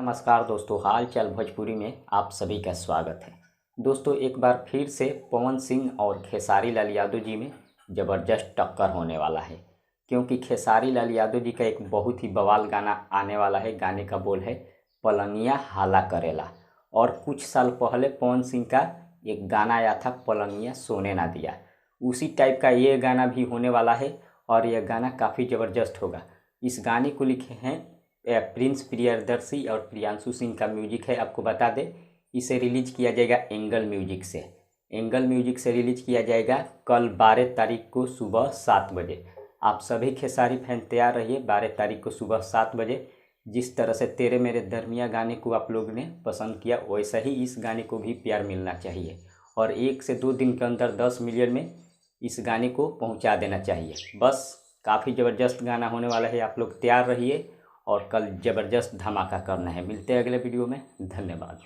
नमस्कार दोस्तों, हाल चाल भोजपुरी में आप सभी का स्वागत है। दोस्तों एक बार फिर से पवन सिंह और खेसारी लाल यादव जी में ज़बरदस्त टक्कर होने वाला है, क्योंकि खेसारी लाल यादव जी का एक बहुत ही बवाल गाना आने वाला है। गाने का बोल है पलंगिया हाला करेला। और कुछ साल पहले पवन सिंह का एक गाना आया था पलंगिया सोने ना दिया, उसी टाइप का ये गाना भी होने वाला है और यह गाना काफ़ी ज़बरदस्त होगा। इस गाने को लिखे हैं प्रिंस प्रियदर्शी और प्रियांशु सिंह का म्यूजिक है। आपको बता दें इसे रिलीज किया जाएगा एंगल म्यूजिक से रिलीज किया जाएगा कल 12 तारीख को सुबह 7 बजे। आप सभी खेसारी फैन तैयार रहिए 12 तारीख को सुबह 7 बजे। जिस तरह से तेरे मेरे दरमिया गाने को आप लोग ने पसंद किया, वैसा ही इस गाने को भी प्यार मिलना चाहिए और 1 से 2 दिन के अंदर 10 मिलियन में इस गाने को पहुंचा देना चाहिए। बस काफ़ी ज़बरदस्त गाना होने वाला है, आप लोग तैयार रहिए और कल ज़बरदस्त धमाका करना है। मिलते हैं अगले वीडियो में। धन्यवाद।